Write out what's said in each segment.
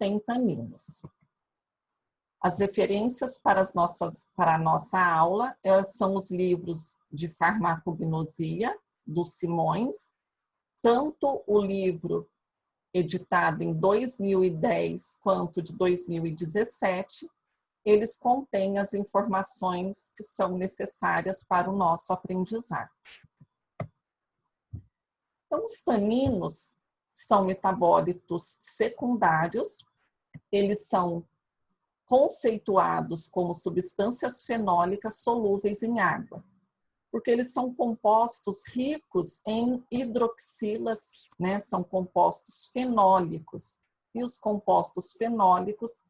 contém taninos. As referências para a nossa aula são os livros de farmacognosia, do Simões, tanto o livro editado em 2010 quanto de 2017, eles contêm as informações que são necessárias para o nosso aprendizado. Então, os taninos são metabólitos secundários, eles são conceituados como substâncias fenólicas solúveis em água, porque eles são compostos ricos em hidroxilas, né? São compostos fenólicos, e os compostos fenólicos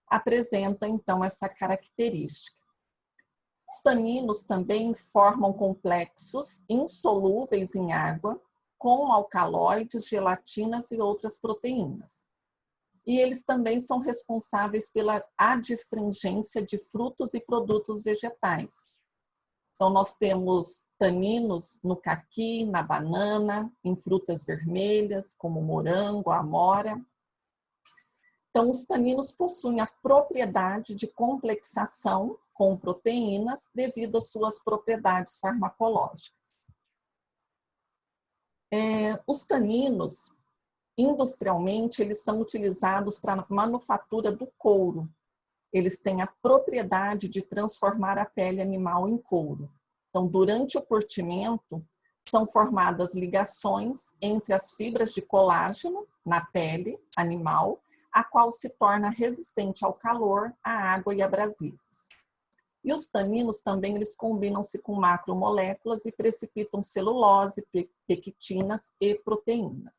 apresentam, então, essa característica. Os taninos também formam complexos insolúveis em água, com alcaloides, gelatinas e outras proteínas. E eles também são responsáveis pela adstringência de frutos e produtos vegetais. Então, nós temos taninos no caqui, na banana, em frutas vermelhas, como morango, amora. Então, os taninos possuem a propriedade de complexação com proteínas devido às suas propriedades farmacológicas. Os taninos, industrialmente, eles são utilizados para a manufatura do couro. Eles têm a propriedade de transformar a pele animal em couro. Então, durante o curtimento, são formadas ligações entre as fibras de colágeno na pele animal, a qual se torna resistente ao calor, à água e abrasivos. E os taninos também, eles combinam-se com macromoléculas e precipitam celulose, pectinas e proteínas.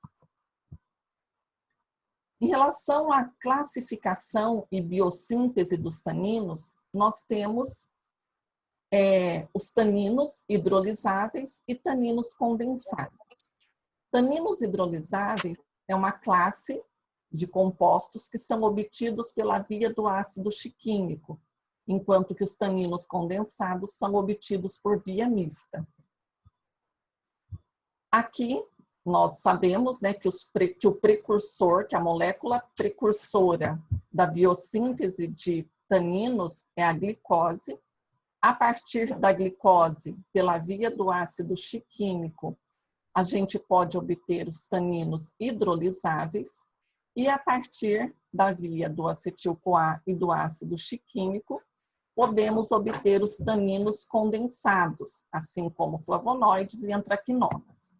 Em relação à classificação e biossíntese dos taninos, nós temos os taninos hidrolisáveis e taninos condensados. Taninos hidrolisáveis é uma classe de compostos que são obtidos pela via do ácido chiquímico, enquanto que os taninos condensados são obtidos por via mista. Aqui, nós sabemos, né, que o precursor, que a molécula precursora da biossíntese de taninos é a glicose. A partir da glicose, pela via do ácido chiquímico, a gente pode obter os taninos hidrolisáveis. E a partir da via do acetil-CoA e do ácido chiquímico, podemos obter os taninos condensados, assim como flavonoides e antraquinonas.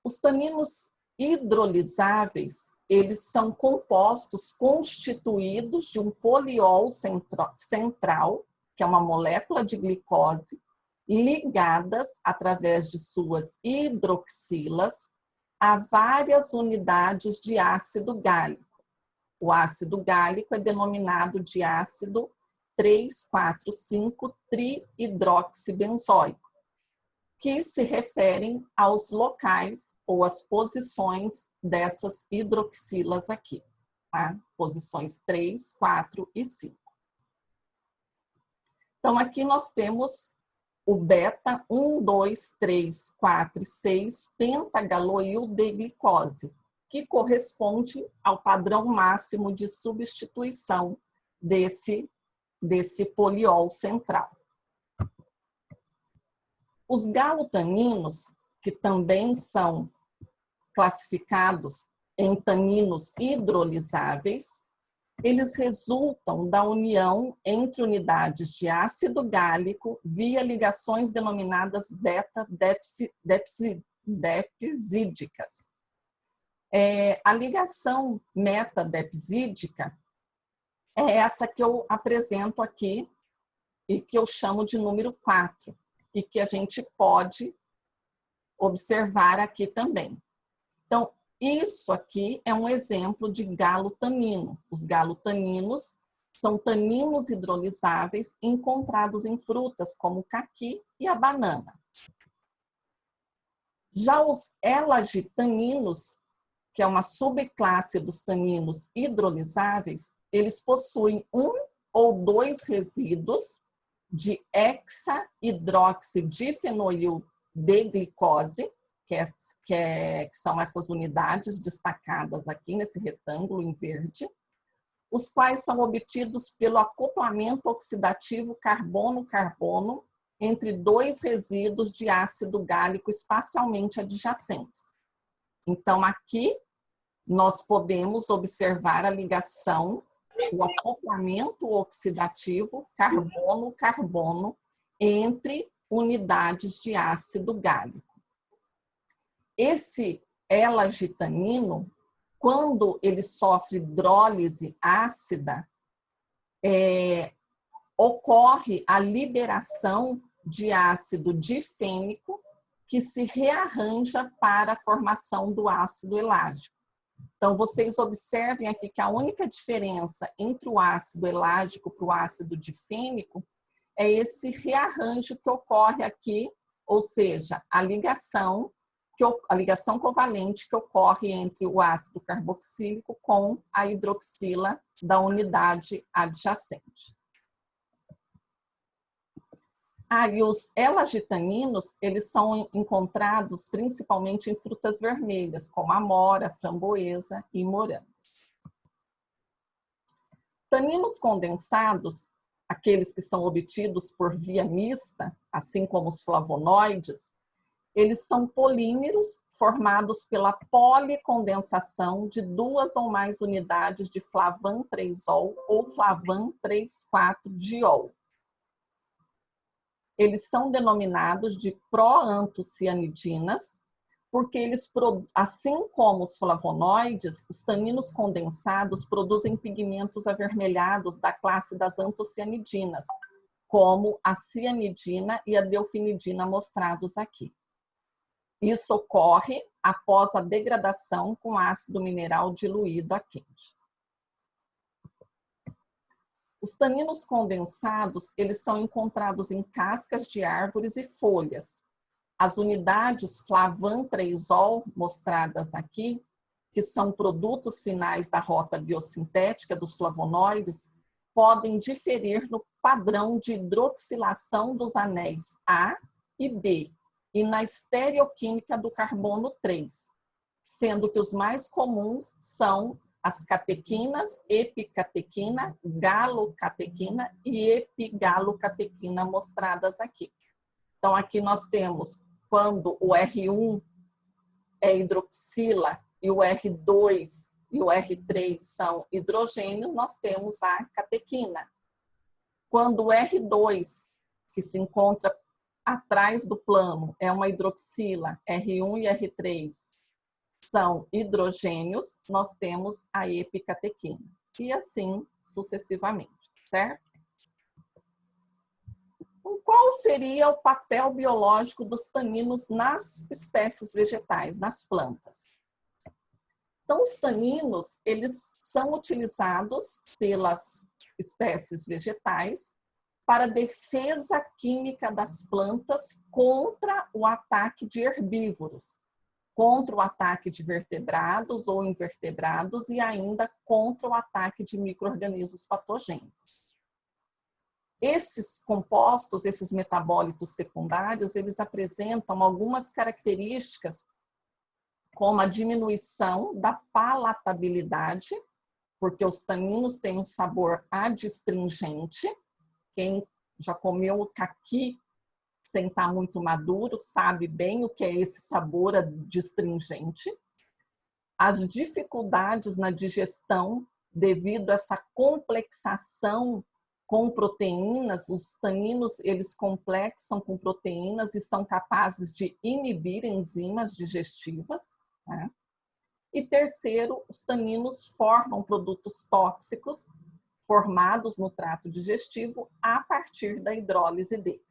Os taninos hidrolisáveis, eles são compostos constituídos de um poliol central, que é uma molécula de glicose, ligadas através de suas hidroxilas a várias unidades de ácido gálico. O ácido gálico é denominado de ácido 3,4,5-trihidroxibenzoico, que se referem aos locais ou às posições dessas hidroxilas aqui, tá? Posições 3, 4 e 5. Então, aqui nós temos o beta 1, 2, 3, 4 e 6 pentagaloil de glicose, que corresponde ao padrão máximo de substituição desse poliol central. Os galotaninos, que também são classificados em taninos hidrolisáveis, eles resultam da união entre unidades de ácido gálico via ligações denominadas beta-depsídicas. A ligação meta-depsídica é essa que eu apresento aqui e que eu chamo de número 4 e que a gente pode observar aqui também. Então, isso aqui é um exemplo de galotanino. Os galotaninos são taninos hidrolisáveis encontrados em frutas como o caqui e a banana. Já os elagitaninos, que é uma subclasse dos taninos hidrolisáveis, eles possuem um ou dois resíduos de hexahidroxidifenoil de glicose, que são essas unidades destacadas aqui nesse retângulo em verde, os quais são obtidos pelo acoplamento oxidativo carbono-carbono entre dois resíduos de ácido gálico espacialmente adjacentes. Então, aqui nós podemos observar a ligação, o acoplamento oxidativo carbono-carbono entre unidades de ácido gálico. Esse elagitanino, quando ele sofre hidrólise ácida, ocorre a liberação de ácido difênico que se rearranja para a formação do ácido elágico. Então, vocês observem aqui que a única diferença entre o ácido elágico para o ácido difênico é esse rearranjo que ocorre aqui, ou seja, a ligação covalente que ocorre entre o ácido carboxílico com a hidroxila da unidade adjacente. E os elagitaninos, eles são encontrados principalmente em frutas vermelhas, como amora, framboesa e morango. Taninos condensados, aqueles que são obtidos por via mista, assim como os flavonoides, eles são polímeros formados pela policondensação de duas ou mais unidades de flavan 3-ol ou flavan 3,4-diol. Eles são denominados de proantocianidinas, porque eles, assim como os flavonoides, os taninos condensados produzem pigmentos avermelhados da classe das antocianidinas, como a cianidina e a delfinidina mostrados aqui. Isso ocorre após a degradação com ácido mineral diluído a quente. Os taninos condensados, eles são encontrados em cascas de árvores e folhas. As unidades flavan 3-ol mostradas aqui, que são produtos finais da rota biosintética dos flavonoides, podem diferir no padrão de hidroxilação dos anéis A e B e na estereoquímica do carbono 3, sendo que os mais comuns são as catequinas, epicatequina, galocatequina e epigalocatequina mostradas aqui. Então, aqui nós temos, quando o R1 é hidroxila e o R2 e o R3 são hidrogênio, nós temos a catequina. Quando o R2, que se encontra atrás do plano, é uma hidroxila, R1 e R3, são hidrogênios, nós temos a epicatequina. E assim sucessivamente, certo? Então, qual seria o papel biológico dos taninos nas espécies vegetais, nas plantas? Então, os taninos, eles são utilizados pelas espécies vegetais para a defesa química das plantas contra o ataque de herbívoros, contra o ataque de vertebrados ou invertebrados e ainda contra o ataque de micro-organismos patogênicos. Esses compostos, esses metabólitos secundários, eles apresentam algumas características como a diminuição da palatabilidade, porque os taninos têm um sabor adstringente. Quem já comeu caqui sem estar muito maduro sabe bem o que é esse sabor adstringente. As dificuldades na digestão devido a essa complexação com proteínas, os taninos, eles complexam com proteínas e são capazes de inibir enzimas digestivas, né? E terceiro, os taninos formam produtos tóxicos formados no trato digestivo a partir da hidrólise deles.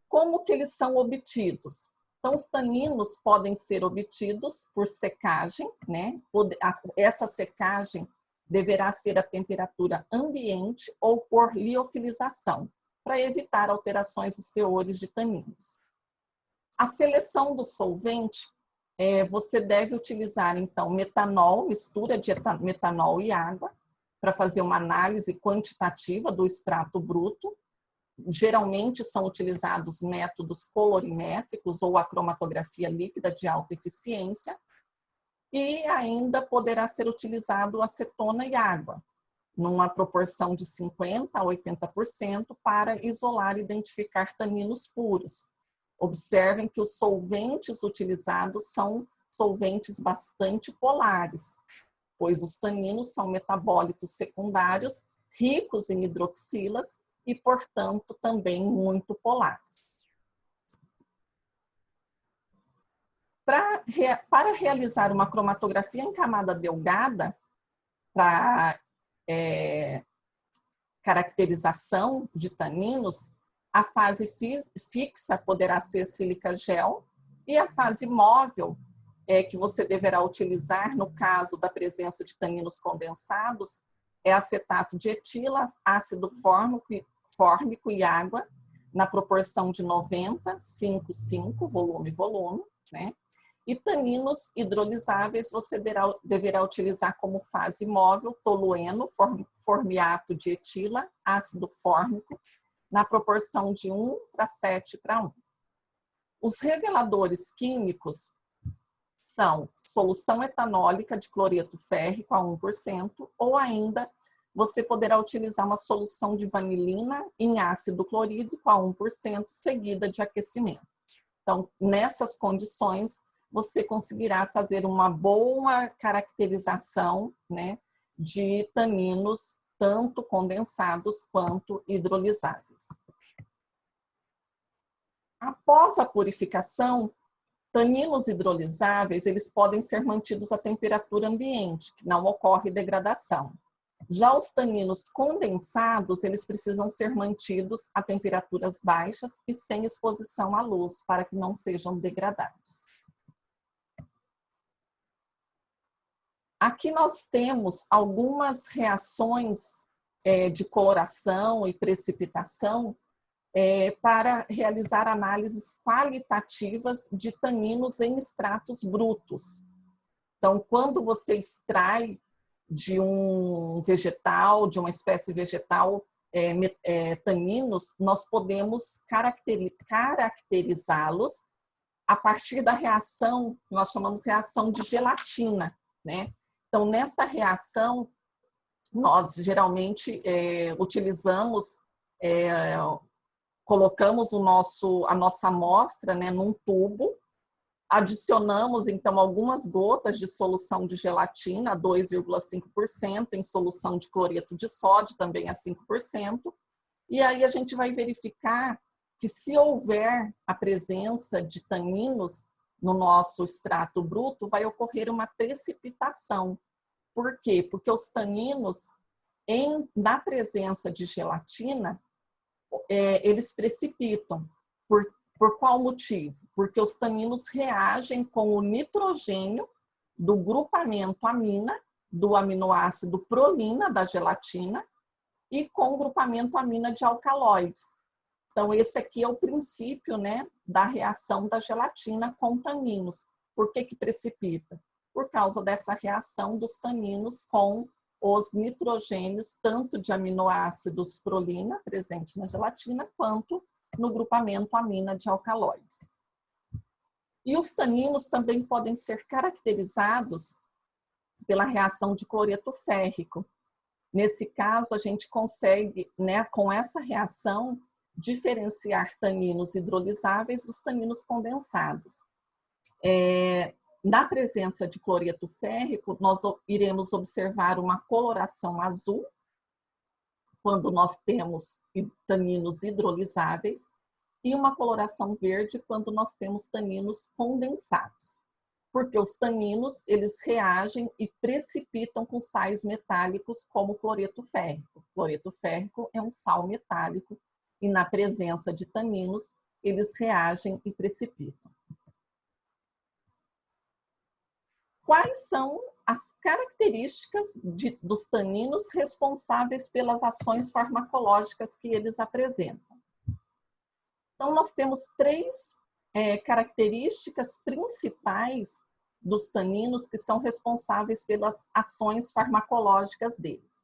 Como que eles são obtidos? Então, os taninos podem ser obtidos por secagem, né? Essa secagem deverá ser a temperatura ambiente ou por liofilização, para evitar alterações dos teores de taninos. A seleção do solvente, você deve utilizar, então, metanol, mistura de metanol e água, para fazer uma análise quantitativa do extrato bruto. geralmente são utilizados métodos colorimétricos ou a cromatografia líquida de alta eficiência, e ainda poderá ser utilizado acetona e água, numa proporção de 50% a 80% para isolar e identificar taninos puros. Observem que os solventes utilizados são solventes bastante polares, pois os taninos são metabólitos secundários ricos em hidroxilas e, portanto, também muito polares. Para realizar uma cromatografia em camada delgada, para caracterização de taninos, a fase fixa poderá ser sílica gel e a fase móvel, que você deverá utilizar no caso da presença de taninos condensados, é acetato de etila, ácido fórmico e água, na proporção de 90, 5, 5, volume, né? E taninos hidrolisáveis você deverá utilizar como fase móvel tolueno, formiato de etila, ácido fórmico, na proporção de 1:7:1. Os reveladores químicos são solução etanólica de cloreto férrico a 1%, ou ainda você poderá utilizar uma solução de vanilina em ácido clorídrico a 1%, seguida de aquecimento. Então, nessas condições, você conseguirá fazer uma boa caracterização, né, de taninos, tanto condensados quanto hidrolisáveis. Após a purificação, taninos hidrolisáveis, eles podem ser mantidos à temperatura ambiente, que não ocorre degradação. Já os taninos condensados, eles precisam ser mantidos a temperaturas baixas e sem exposição à luz, para que não sejam degradados. Aqui nós temos algumas reações de coloração e precipitação para realizar análises qualitativas de taninos em extratos brutos. Então, quando você extrai de um vegetal, de uma espécie vegetal, taninos, nós podemos caracterizá-los a partir da reação, nós chamamos de reação de gelatina, né? Então, nessa reação, nós geralmente utilizamos, colocamos a nossa amostra, né, num tubo, adicionamos, então, algumas gotas de solução de gelatina, 2,5%, em solução de cloreto de sódio, também a 5%, e aí a gente vai verificar que se houver a presença de taninos no nosso extrato bruto, vai ocorrer uma precipitação. Por quê? Porque os taninos, na presença de gelatina, eles precipitam. Por qual motivo? Porque os taninos reagem com o nitrogênio do grupamento amina, do aminoácido prolina da gelatina, e com o grupamento amina de alcaloides. Então, esse aqui é o princípio, né, da reação da gelatina com taninos. Por que que precipita? Por causa dessa reação dos taninos com os nitrogênios, tanto de aminoácidos prolina, presente na gelatina, quanto no grupamento amina de alcaloides. E os taninos também podem ser caracterizados pela reação de cloreto férrico. Nesse caso, a gente consegue, né, com essa reação, diferenciar taninos hidrolisáveis dos taninos condensados. Na presença de cloreto férrico, nós iremos observar uma coloração azul, quando nós temos taninos hidrolisáveis, e uma coloração verde quando nós temos taninos condensados. Porque os taninos, eles reagem e precipitam com sais metálicos como cloreto férrico. Cloreto férrico é um sal metálico e na presença de taninos, eles reagem e precipitam. Quais são as características dos taninos responsáveis pelas ações farmacológicas que eles apresentam? Então, nós temos três características principais dos taninos que são responsáveis pelas ações farmacológicas deles.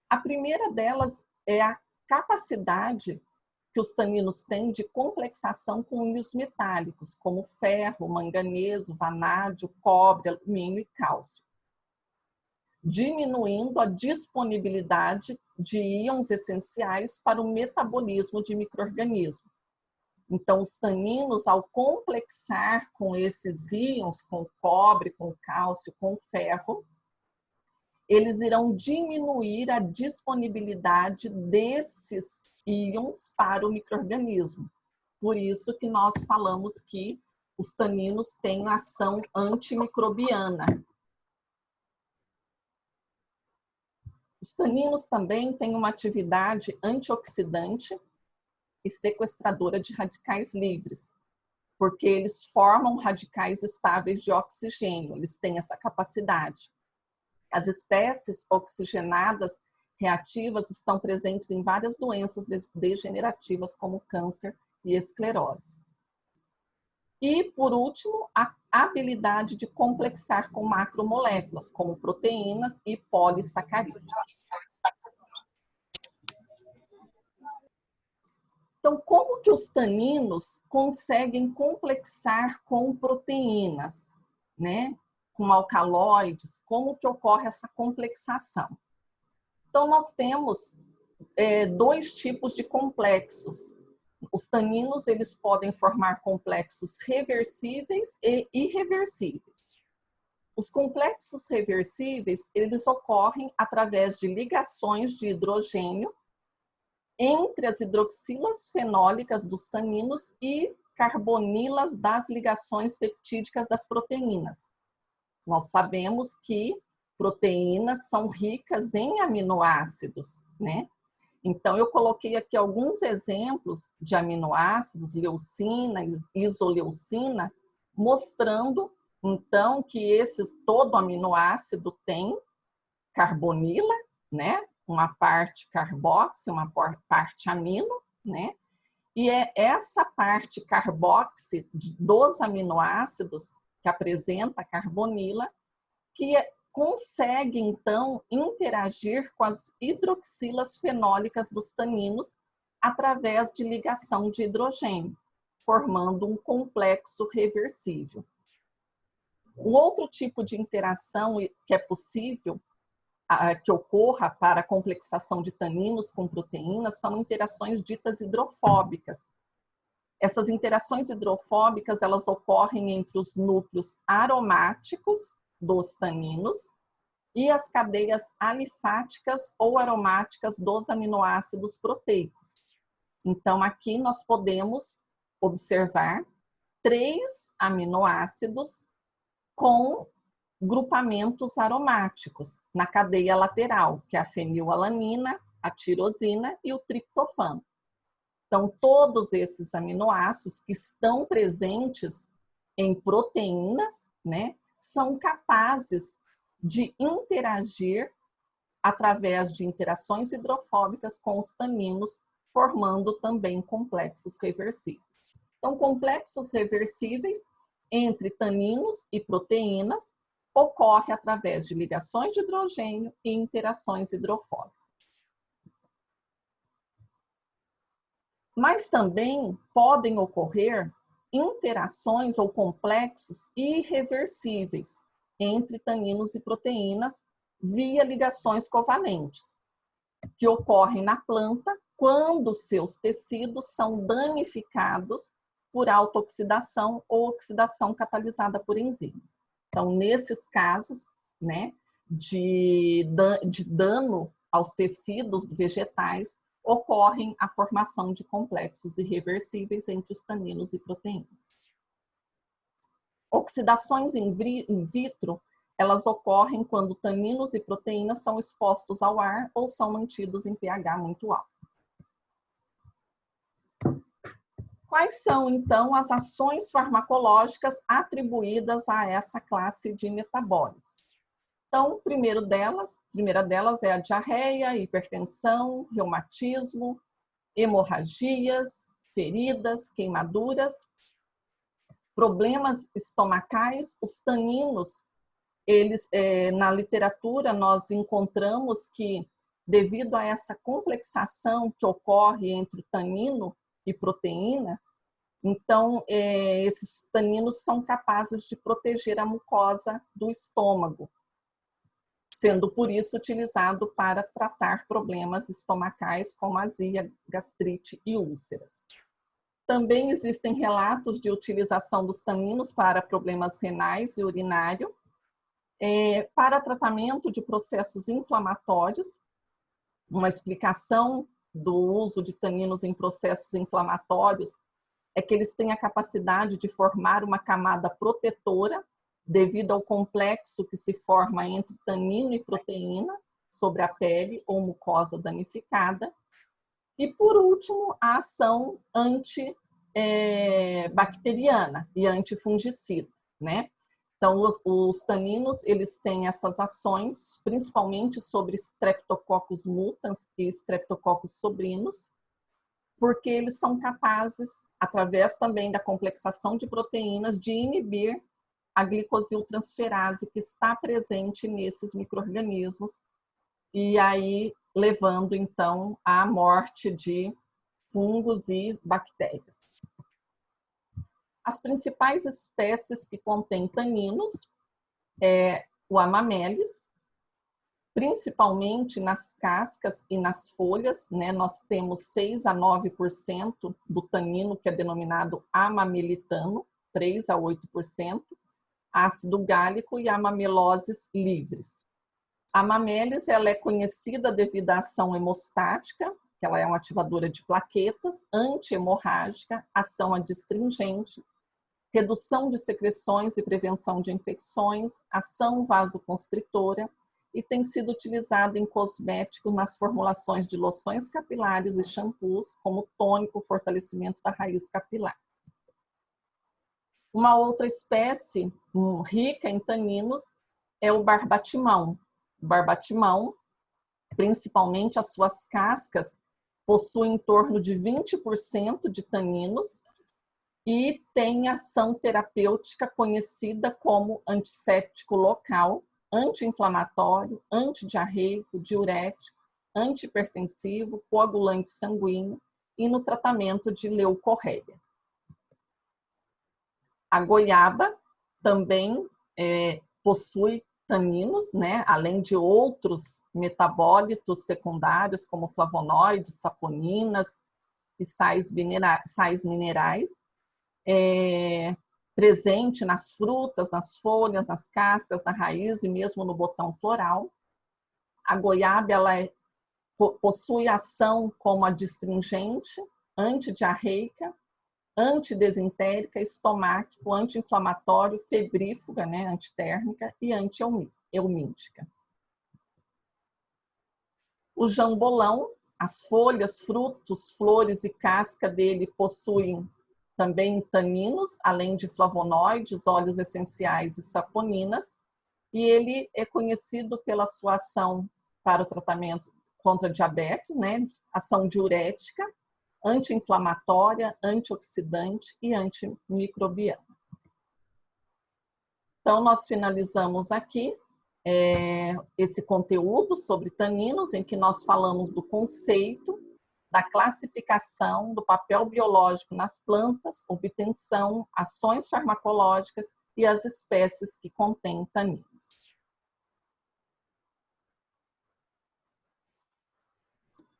A primeira delas é a capacidade que os taninos têm de complexação com íons metálicos, como ferro, manganês, vanádio, cobre, alumínio e cálcio, diminuindo a disponibilidade de íons essenciais para o metabolismo de micro-organismos. Então, os taninos, ao complexar com esses íons, com cobre, com cálcio, com ferro, eles irão diminuir a disponibilidade desses íons para o micro-organismo. Por isso que nós falamos que os taninos têm ação antimicrobiana. Os taninos também têm uma atividade antioxidante e sequestradora de radicais livres, porque eles formam radicais estáveis de oxigênio, eles têm essa capacidade. As espécies oxigenadas reativas estão presentes em várias doenças degenerativas, como câncer e esclerose. E, por último, a habilidade de complexar com macromoléculas, como proteínas e polissacarídeos. Então, como que os taninos conseguem complexar com proteínas, né? Com alcaloides, como que ocorre essa complexação? Então, nós temos dois tipos de complexos. Os taninos, eles podem formar complexos reversíveis e irreversíveis. Os complexos reversíveis, eles ocorrem através de ligações de hidrogênio entre as hidroxilas fenólicas dos taninos e carbonilas das ligações peptídicas das proteínas. Nós sabemos que proteínas são ricas em aminoácidos, né? Então, eu coloquei aqui alguns exemplos de aminoácidos, leucina, isoleucina, mostrando, então, que todo aminoácido tem carbonila, né? Uma parte carboxi, uma parte amino, né? E é essa parte carboxi dos aminoácidos que apresenta a carbonila que consegue, então, interagir com as hidroxilas fenólicas dos taninos através de ligação de hidrogênio, formando um complexo reversível. O outro tipo de interação que é possível que ocorra para a complexação de taninos com proteínas são interações ditas hidrofóbicas. Essas interações hidrofóbicas, elas ocorrem entre os núcleos aromáticos dos taninos e as cadeias alifáticas ou aromáticas dos aminoácidos proteicos. Então, aqui nós podemos observar 3 aminoácidos com grupamentos aromáticos na cadeia lateral, que é a fenilalanina, a tirosina e o triptofano. Então, todos esses aminoácidos que estão presentes em proteínas, né, são capazes de interagir através de interações hidrofóbicas com os taninos, formando também complexos reversíveis. Então, complexos reversíveis entre taninos e proteínas ocorre através de ligações de hidrogênio e interações hidrofóbicas. Mas também podem ocorrer interações ou complexos irreversíveis entre taninos e proteínas via ligações covalentes, que ocorrem na planta quando seus tecidos são danificados por autooxidação ou oxidação catalisada por enzimas. Então, nesses casos, né, de dano aos tecidos vegetais, ocorrem a formação de complexos irreversíveis entre os taninos e proteínas. Oxidações in vitro, elas ocorrem quando taninos e proteínas são expostos ao ar ou são mantidos em pH muito alto. Quais são, então, as ações farmacológicas atribuídas a essa classe de metabólitos? Então, a primeira delas é a diarreia, hipertensão, reumatismo, hemorragias, feridas, queimaduras, problemas estomacais. Os taninos, na literatura, nós encontramos que, devido a essa complexação que ocorre entre o tanino e proteína, então esses taninos são capazes de proteger a mucosa do estômago, sendo por isso utilizado para tratar problemas estomacais como azia, gastrite e úlceras. Também existem relatos de utilização dos taninos para problemas renais e urinário, para tratamento de processos inflamatórios. Uma explicação do uso de taninos em processos inflamatórios é que eles têm a capacidade de formar uma camada protetora devido ao complexo que se forma entre tanino e proteína sobre a pele ou mucosa danificada. E, por último, a ação antibacteriana e antifungicida, né? Então, os taninos, eles têm essas ações, principalmente sobre Streptococcus mutans e Streptococcus sobrinus, porque eles são capazes, através também da complexação de proteínas, de inibir a glicosiltransferase que está presente nesses micro-organismos, e aí levando, então, à morte de fungos e bactérias. As principais espécies que contêm taninos é o Amamelis, principalmente nas cascas e nas folhas, né? Nós temos 6 a 9% do tanino, que é denominado amamelitano, 3 a 8%, ácido gálico e amameloses livres. A Amamelis, ela é conhecida devido à ação hemostática, que ela é uma ativadora de plaquetas, anti-hemorrágica, ação adstringente, redução de secreções e prevenção de infecções, ação vasoconstritora, e tem sido utilizado em cosméticos nas formulações de loções capilares e shampoos, como tônico, fortalecimento da raiz capilar. Uma outra espécie rica em taninos é o barbatimão. O barbatimão, principalmente as suas cascas, possuem em torno de 20% de taninos e tem ação terapêutica conhecida como antisséptico local, anti-inflamatório, antidiarreico, diurético, antihipertensivo, coagulante sanguíneo e no tratamento de leucorréia. A goiaba também possui taninos, né? Além de outros metabólitos secundários, como flavonoides, saponinas e sais minerais, presente nas frutas, nas folhas, nas cascas, na raiz e mesmo no botão floral. A goiaba, ela possui ação como adstringente, antidiarreica, antidesentérica, estomáquico, anti-inflamatório, febrífuga, né, antitérmica e anti-eumítica. O jambolão, as folhas, frutos, flores e casca dele possuem também taninos, além de flavonoides, óleos essenciais e saponinas, e ele é conhecido pela sua ação para o tratamento contra diabetes, né, ação diurética, anti-inflamatória, antioxidante e antimicrobiana. Então, nós finalizamos aqui esse conteúdo sobre taninos, em que nós falamos do conceito, da classificação, do papel biológico nas plantas, obtenção, ações farmacológicas e as espécies que contêm taninos.